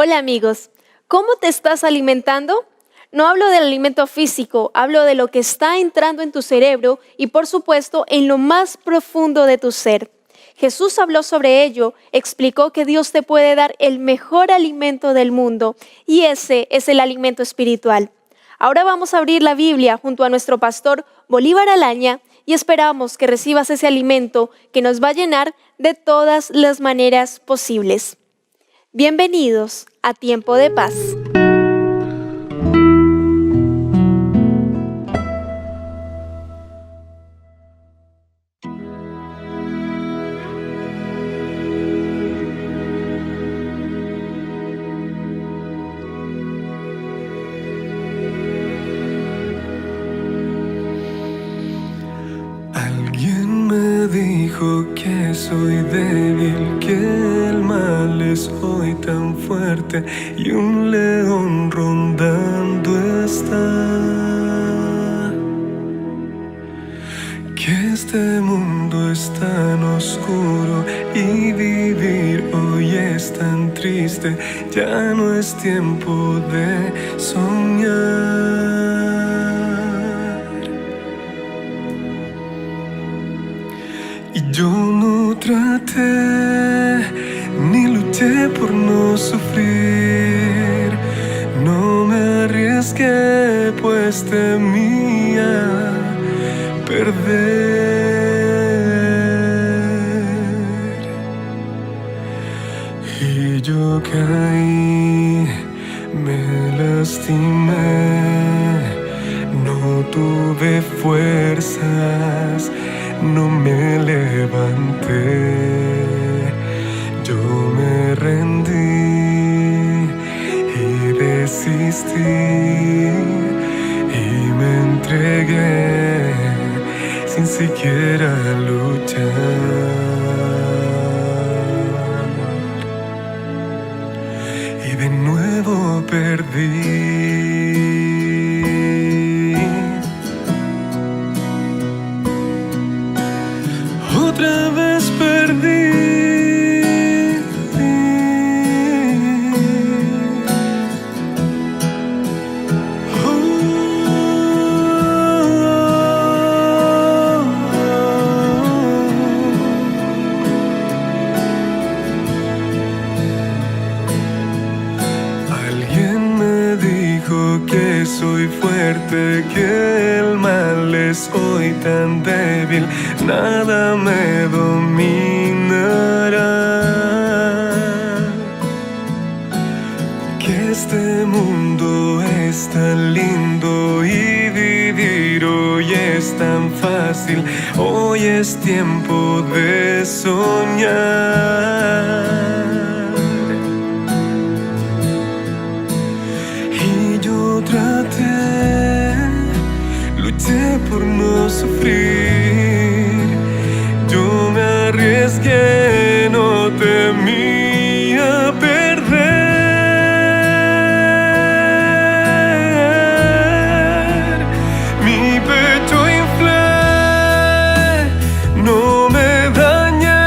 Hola amigos, ¿cómo te estás alimentando? No hablo del alimento físico, hablo de lo que está entrando en tu cerebro y por supuesto en lo más profundo de tu ser. Jesús habló sobre ello, explicó que Dios te puede dar el mejor alimento del mundo y ese es el alimento espiritual. Ahora vamos a abrir la Biblia junto a nuestro pastor Bolívar Alaña y esperamos que recibas ese alimento que nos va a llenar de todas las maneras posibles. Bienvenidos a Tiempo de Paz. Alguien me dijo que soy débil, que el mal es hoy tan fuerte y un león rondando está. Que este mundo es tan oscuro y vivir hoy es tan triste, ya no es tiempo de soñar. Y yo no traté ni luché por no sufrir, no me arriesgué pues temía perder. Y yo caí, me lastimé, no tuve fuerzas, no me levanté, yo me rendí y desistí y me entregué sin siquiera luchar. Y de nuevo perdí. Otra vez perdí. Alguien me dijo que soy fuerte, que el mal es hoy tan débil, nada me dominará. Que este mundo es tan lindo y vivir hoy es tan fácil, hoy es tiempo de soñar. Y yo traté, luché por no sufrir, yo me arriesgué, no temía perder. Mi pecho inflé, no me dañé,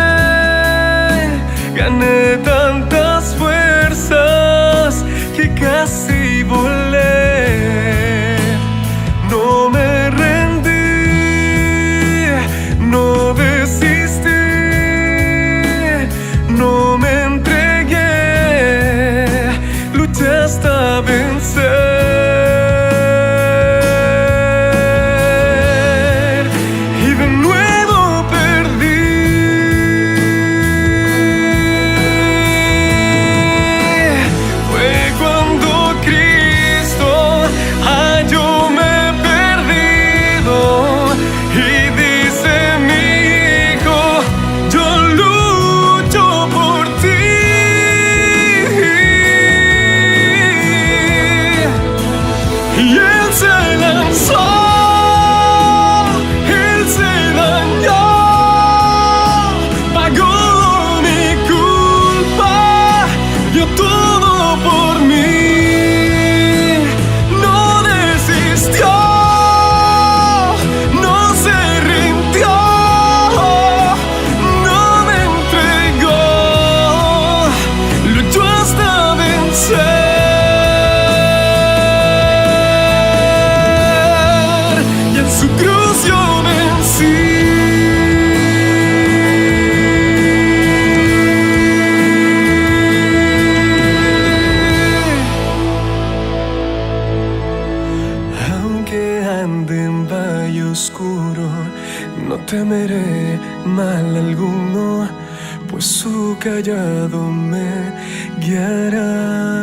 su callado me guiará.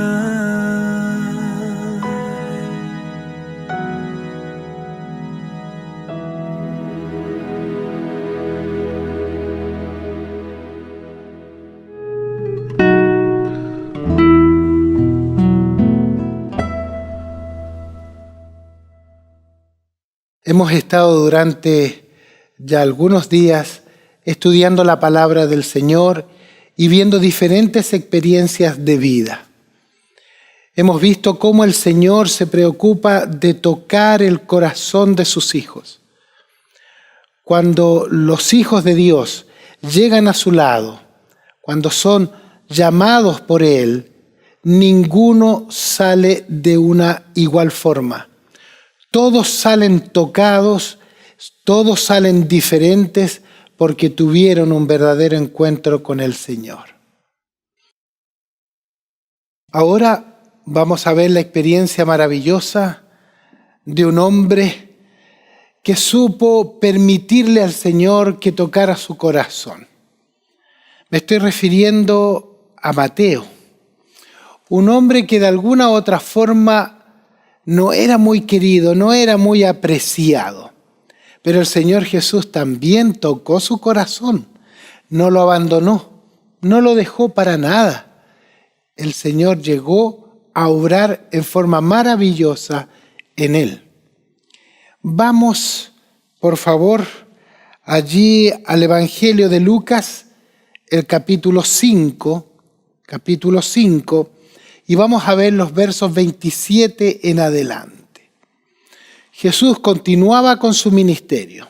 Hemos estado durante ya algunos días estudiando la palabra del Señor y viendo diferentes experiencias de vida. Hemos visto cómo el Señor se preocupa de tocar el corazón de sus hijos. Cuando los hijos de Dios llegan a su lado, cuando son llamados por Él, ninguno sale de una igual forma. Todos salen tocados, todos salen diferentes porque tuvieron un verdadero encuentro con el Señor. Ahora vamos a ver la experiencia maravillosa de un hombre que supo permitirle al Señor que tocara su corazón. Me estoy refiriendo a Mateo, un hombre que de alguna u otra forma no era muy querido, no era muy apreciado. Pero el Señor Jesús también tocó su corazón, no lo abandonó, no lo dejó para nada. El Señor llegó a obrar en forma maravillosa en él. Vamos, por favor, allí al Evangelio de Lucas, el capítulo 5, y vamos a ver los versos 27 en adelante. Jesús continuaba con su ministerio.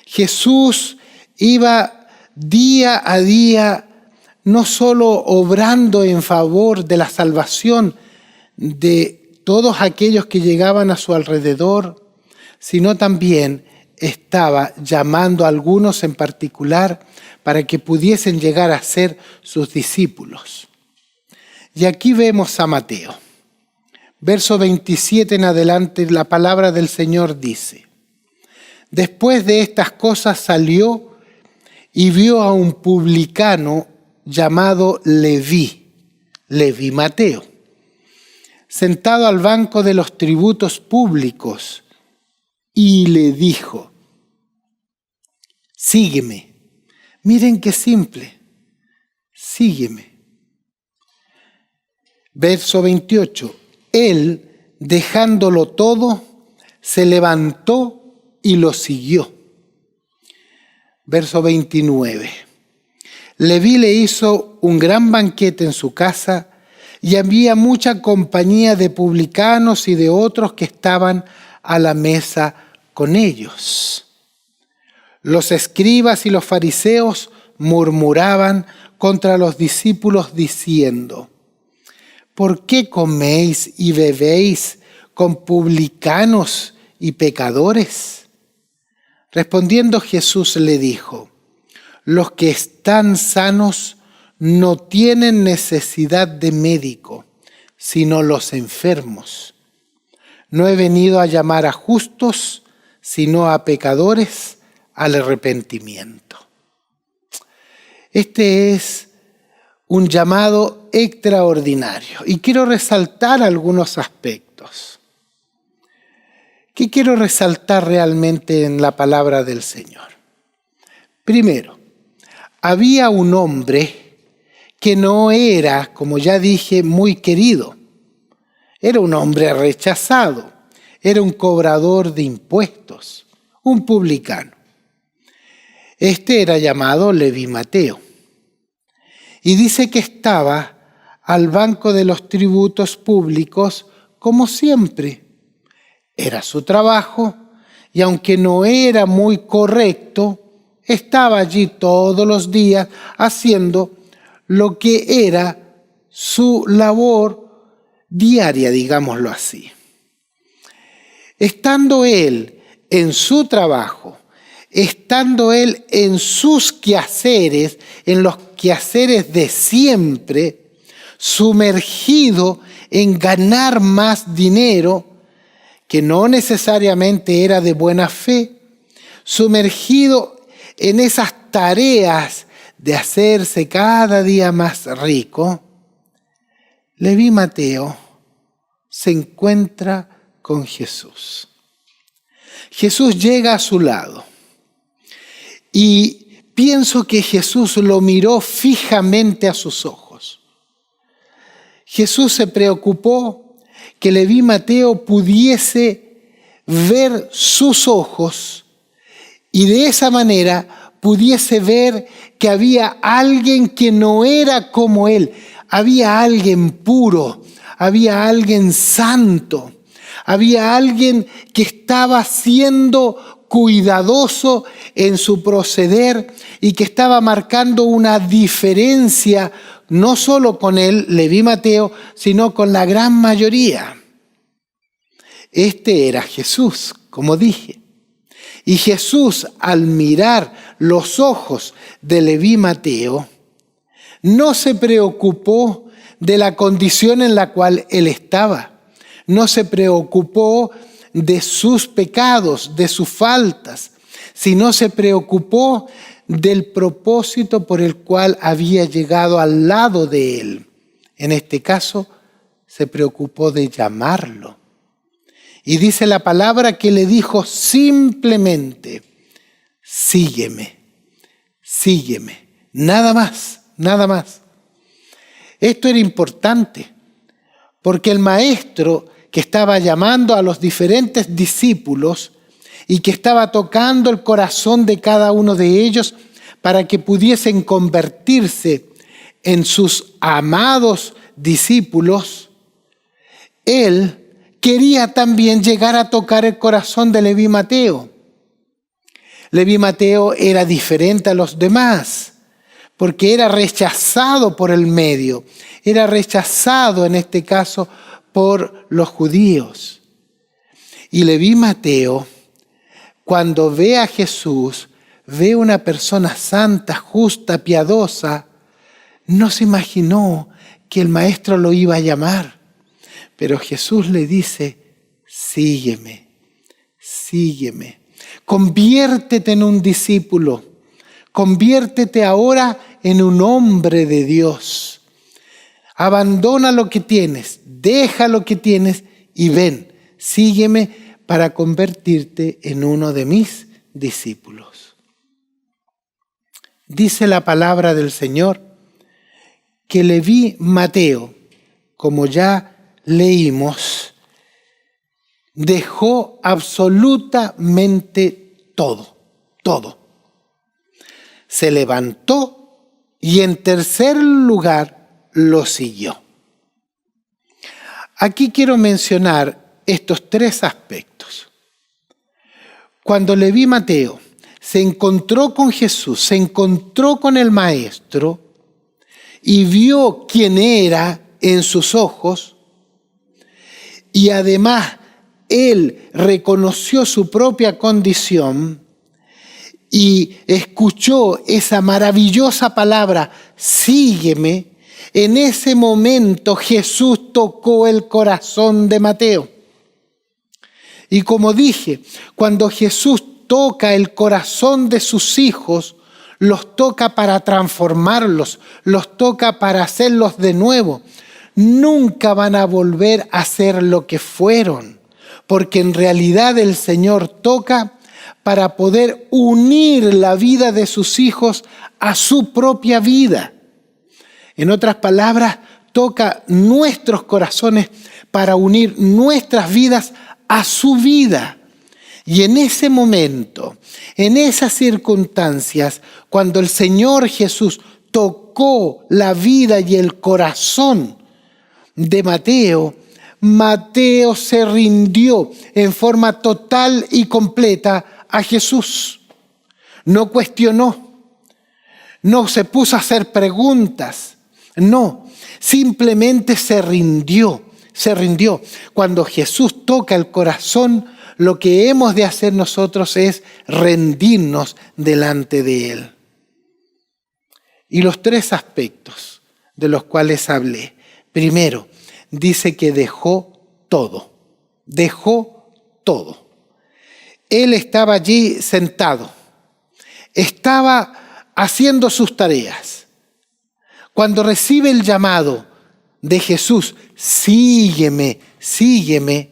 Jesús iba día a día no solo obrando en favor de la salvación de todos aquellos que llegaban a su alrededor, sino también estaba llamando a algunos en particular para que pudiesen llegar a ser sus discípulos. Y aquí vemos a Mateo. Verso 27 en adelante, la palabra del Señor dice: después de estas cosas salió y vio a un publicano llamado Leví Mateo, sentado al banco de los tributos públicos, y le dijo: sígueme. Miren qué simple, sígueme. Verso 28, él, dejándolo todo, se levantó y lo siguió. Verso 29, Leví le hizo un gran banquete en su casa y había mucha compañía de publicanos y de otros que estaban a la mesa con ellos. Los escribas y los fariseos murmuraban contra los discípulos diciendo: ¿por qué coméis y bebéis con publicanos y pecadores? Respondiendo Jesús le dijo: los que están sanos no tienen necesidad de médico, sino los enfermos. No he venido a llamar a justos, sino a pecadores al arrepentimiento. Este es un llamado extraordinario y quiero resaltar algunos aspectos. ¿Qué quiero resaltar realmente en la palabra del Señor? Primero, había un hombre que no era, como ya dije, muy querido. Era un hombre rechazado, era un cobrador de impuestos, un publicano. Este era llamado Leví Mateo. Y dice que estaba al banco de los tributos públicos como siempre. Era su trabajo y aunque no era muy correcto, estaba allí todos los días haciendo lo que era su labor diaria, digámoslo así. Estando él en su trabajo, estando él en sus quehaceres, en los quehaceres de siempre, sumergido en ganar más dinero, que no necesariamente era de buena fe, sumergido en esas tareas de hacerse cada día más rico, Leví Mateo se encuentra con Jesús. Jesús llega a su lado y pienso que Jesús lo miró fijamente a sus ojos. Jesús se preocupó que Leví Mateo pudiese ver sus ojos y de esa manera pudiese ver que había alguien que no era como él. Había alguien puro, había alguien santo, había alguien que estaba siendo cuidadoso en su proceder y que estaba marcando una diferencia no solo con él, Leví Mateo, sino con la gran mayoría. Este era Jesús, como dije. Y Jesús, al mirar los ojos de Leví Mateo, no se preocupó de la condición en la cual él estaba. No se preocupó de sus pecados, de sus faltas, sino se preocupó del propósito por el cual había llegado al lado de él. En este caso, se preocupó de llamarlo. Y dice la palabra que le dijo simplemente, sígueme, sígueme, nada más. Nada más. Esto era importante porque el maestro que estaba llamando a los diferentes discípulos y que estaba tocando el corazón de cada uno de ellos para que pudiesen convertirse en sus amados discípulos, él quería también llegar a tocar el corazón de Leví Mateo. Leví Mateo era diferente a los demás, porque era rechazado por el medio, era rechazado en este caso por los judíos. Y Leví Mateo, cuando ve a Jesús, ve una persona santa, justa, piadosa, no se imaginó que el maestro lo iba a llamar. Pero Jesús le dice, sígueme, sígueme, conviértete en un discípulo, conviértete ahora en un hombre de Dios. Abandona lo que tienes, deja lo que tienes y ven, sígueme para convertirte en uno de mis discípulos. Dice la palabra del Señor que Leví Mateo, como ya leímos, dejó absolutamente todo. Se levantó y en tercer lugar lo siguió. Aquí quiero mencionar estos tres aspectos. Cuando Leví Mateo se encontró con Jesús, se encontró con el Maestro y vio quién era en sus ojos, y además él reconoció su propia condición y escuchó esa maravillosa palabra, sígueme. En ese momento Jesús tocó el corazón de Mateo. Y como dije, cuando Jesús toca el corazón de sus hijos, los toca para transformarlos, los toca para hacerlos de nuevo. Nunca van a volver a ser lo que fueron, porque en realidad el Señor toca para poder unir la vida de sus hijos a su propia vida. En otras palabras, toca nuestros corazones para unir nuestras vidas a su vida. Y en ese momento, en esas circunstancias, cuando el Señor Jesús tocó la vida y el corazón de Mateo, Mateo se rindió en forma total y completa a Jesús. No cuestionó, no se puso a hacer preguntas, no, simplemente se rindió. Cuando Jesús toca el corazón, lo que hemos de hacer nosotros es rendirnos delante de Él. Y los tres aspectos de los cuales hablé. Primero, dice que dejó todo. Él estaba allí sentado. Estaba haciendo sus tareas, cuando recibe el llamado de Jesús, sígueme, sígueme,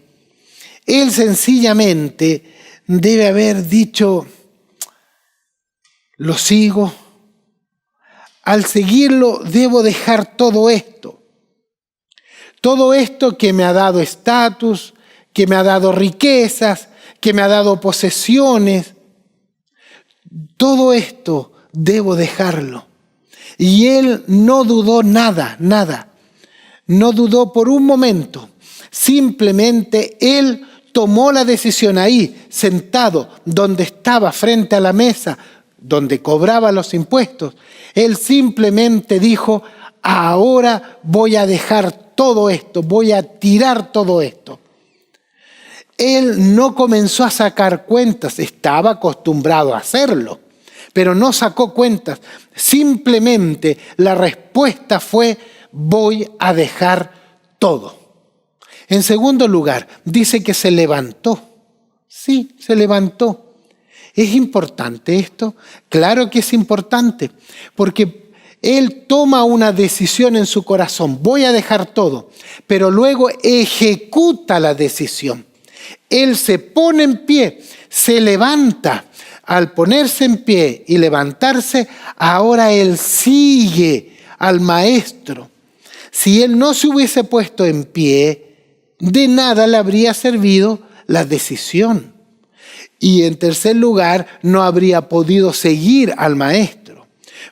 él sencillamente debe haber dicho, lo sigo. Al seguirlo debo dejar todo esto que me ha dado estatus, que me ha dado riquezas, que me ha dado posesiones. Todo esto debo dejarlo. Y él no dudó nada. No dudó por un momento. Simplemente él tomó la decisión ahí, sentado, donde estaba frente a la mesa, donde cobraba los impuestos. Él simplemente dijo, ahora voy a dejar todo esto, voy a tirar todo esto. Él no comenzó a sacar cuentas, estaba acostumbrado a hacerlo, pero no sacó cuentas. Simplemente la respuesta fue, voy a dejar todo. En segundo lugar, dice que se levantó. Sí, se levantó. ¿Es importante esto? Claro que es importante, porque él toma una decisión en su corazón, voy a dejar todo, pero luego ejecuta la decisión. Él se pone en pie, se levanta. Al ponerse en pie y levantarse, ahora él sigue al maestro. Si él no se hubiese puesto en pie, de nada le habría servido la decisión. Y en tercer lugar, no habría podido seguir al maestro.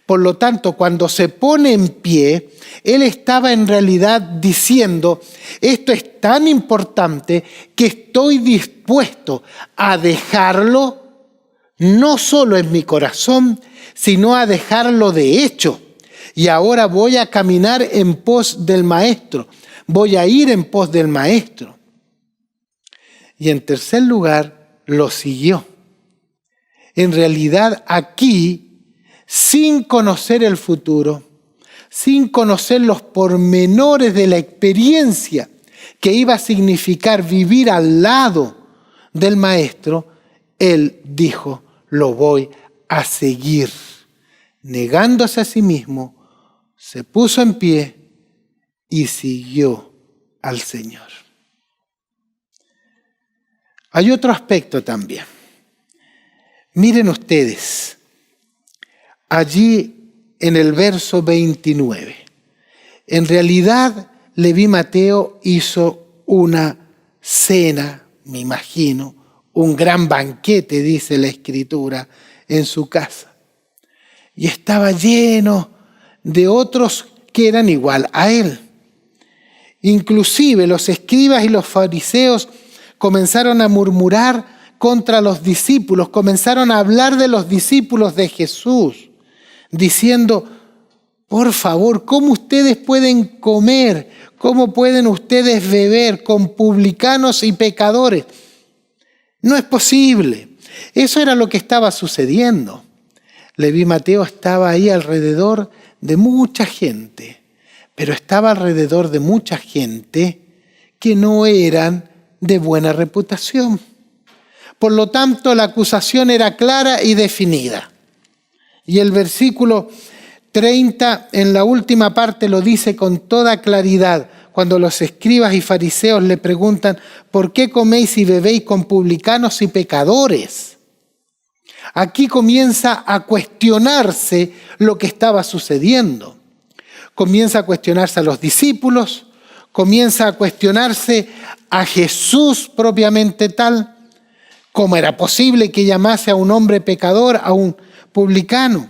Por lo tanto, cuando se pone en pie, él estaba en realidad diciendo, esto es tan importante que estoy dispuesto a dejarlo, no solo en mi corazón, sino a dejarlo de hecho. Y ahora voy a caminar en pos del maestro, voy a ir en pos del maestro. Y en tercer lugar, lo siguió. En realidad aquí, sin conocer el futuro, sin conocer los pormenores de la experiencia que iba a significar vivir al lado del maestro, él dijo, lo voy a seguir. Negándose a sí mismo, se puso en pie y siguió al Señor. Hay otro aspecto también. Miren ustedes, allí en el verso 29, en realidad Leví Mateo hizo una cena, me imagino, un gran banquete, dice la Escritura, en su casa. Y estaba lleno de otros que eran igual a él. Inclusive los escribas y los fariseos comenzaron a murmurar contra los discípulos, comenzaron a hablar de los discípulos de Jesús, diciendo, por favor, ¿cómo ustedes pueden comer? ¿Cómo pueden ustedes beber con publicanos y pecadores? No es posible. Eso era lo que estaba sucediendo. Leví Mateo estaba ahí alrededor de mucha gente, pero estaba alrededor de mucha gente que no eran de buena reputación. Por lo tanto, la acusación era clara y definida. Y el versículo 30, en la última parte, lo dice con toda claridad, cuando los escribas y fariseos le preguntan, ¿por qué coméis y bebéis con publicanos y pecadores? Aquí comienza a cuestionarse lo que estaba sucediendo. Comienza a cuestionarse a los discípulos, comienza a cuestionarse a Jesús propiamente tal. ¿Cómo era posible que llamase a un hombre pecador, a un publicano?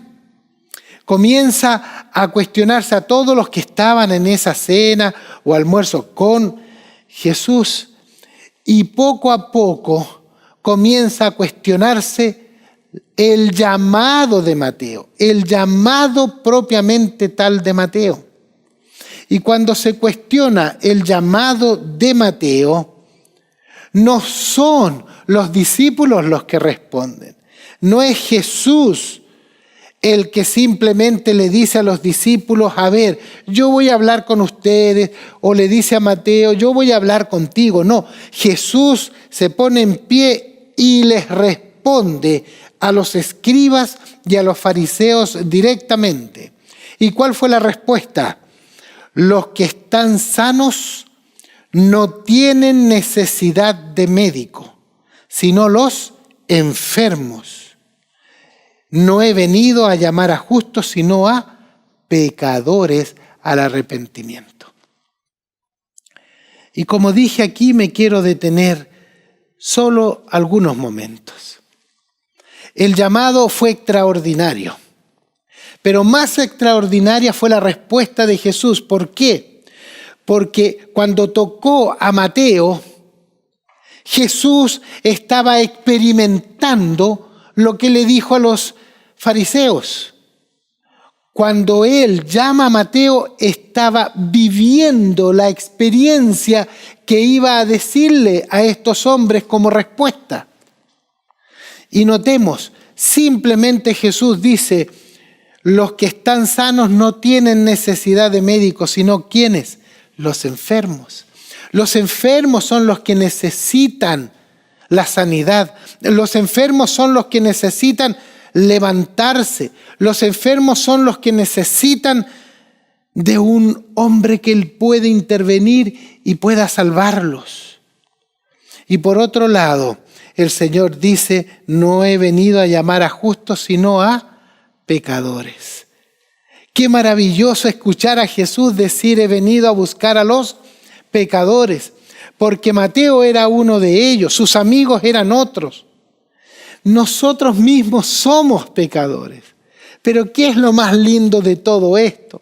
Comienza a cuestionarse a todos los que estaban en esa cena o almuerzo con Jesús. Y poco a poco comienza a cuestionarse el llamado de Mateo, el llamado propiamente tal de Mateo. Y cuando se cuestiona el llamado de Mateo, no son los discípulos los que responden. No es Jesús el que simplemente le dice a los discípulos, a ver, yo voy a hablar con ustedes, o le dice a Mateo, yo voy a hablar contigo. No, Jesús se pone en pie y les responde a los escribas y a los fariseos directamente. ¿Y cuál fue la respuesta? Los que están sanos no tienen necesidad de médico, sino los enfermos. No he venido a llamar a justos, sino a pecadores al arrepentimiento. Y como dije aquí, me quiero detener solo algunos momentos. El llamado fue extraordinario, pero más extraordinaria fue la respuesta de Jesús. ¿Por qué? Porque cuando tocó a Mateo, Jesús estaba experimentando lo que le dijo a los fariseos. Cuando él llama a Mateo, estaba viviendo la experiencia que iba a decirle a estos hombres como respuesta. Y notemos, simplemente Jesús dice, los que están sanos no tienen necesidad de médicos, sino ¿quiénes? Los enfermos. Los enfermos son los que necesitan la sanidad. Los enfermos son los que necesitan levantarse. Los enfermos son los que necesitan de un hombre que él puede intervenir y pueda salvarlos. Y por otro lado, el Señor dice, no he venido a llamar a justos, sino a pecadores. Qué maravilloso escuchar a Jesús decir, he venido a buscar a los pecadores, porque Mateo era uno de ellos, sus amigos eran otros. Nosotros mismos somos pecadores. Pero ¿qué es lo más lindo de todo esto?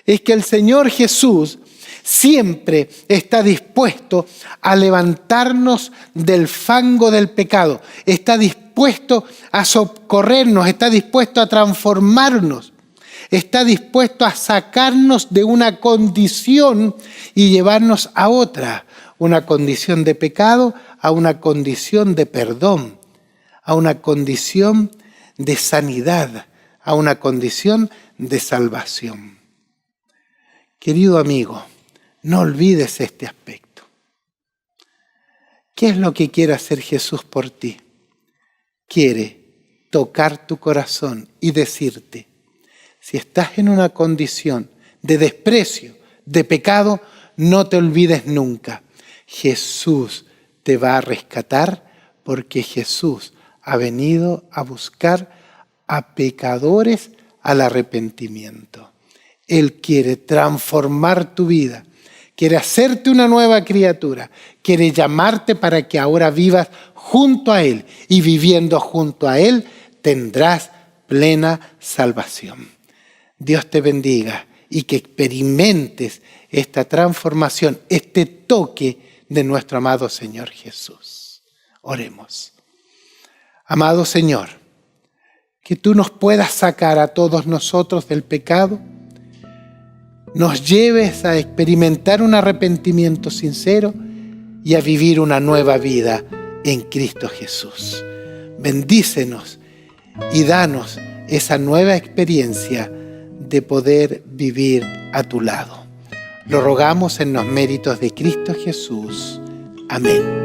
Es que el Señor Jesús siempre está dispuesto a levantarnos del fango del pecado. Está dispuesto a socorrernos, está dispuesto a transformarnos. Está dispuesto a sacarnos de una condición y llevarnos a otra. Una condición de pecado a una condición de perdón, a una condición de sanidad, a una condición de salvación. Querido amigo, no olvides este aspecto. ¿Qué es lo que quiere hacer Jesús por ti? Quiere tocar tu corazón y decirte, si estás en una condición de desprecio, de pecado, no te olvides nunca. Jesús te va a rescatar porque Jesús ha venido a buscar a pecadores al arrepentimiento. Él quiere transformar tu vida, quiere hacerte una nueva criatura, quiere llamarte para que ahora vivas junto a Él y viviendo junto a Él tendrás plena salvación. Dios te bendiga y que experimentes esta transformación, este toque de nuestro amado Señor Jesús. Oremos. Amado Señor, que tú nos puedas sacar a todos nosotros del pecado, nos lleves a experimentar un arrepentimiento sincero y a vivir una nueva vida en Cristo Jesús. Bendícenos y danos esa nueva experiencia de poder vivir a tu lado. Lo rogamos en los méritos de Cristo Jesús. Amén.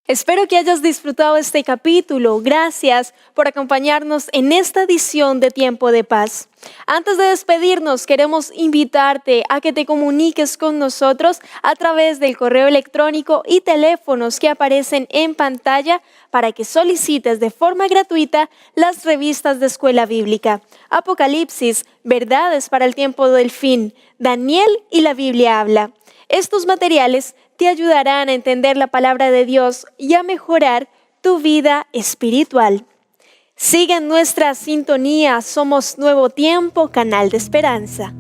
Espero que hayas disfrutado este capítulo. Gracias por acompañarnos en esta edición de Tiempo de Paz. Antes de despedirnos, queremos invitarte a que te comuniques con nosotros a través del correo electrónico y teléfonos que aparecen en pantalla para que solicites de forma gratuita las revistas de Escuela Bíblica: Apocalipsis, Verdades para el Tiempo del Fin, Daniel y la Biblia habla. Estos materiales te ayudarán a entender la palabra de Dios y a mejorar tu vida espiritual. Sigue en nuestra sintonía. Somos Nuevo Tiempo, canal de esperanza.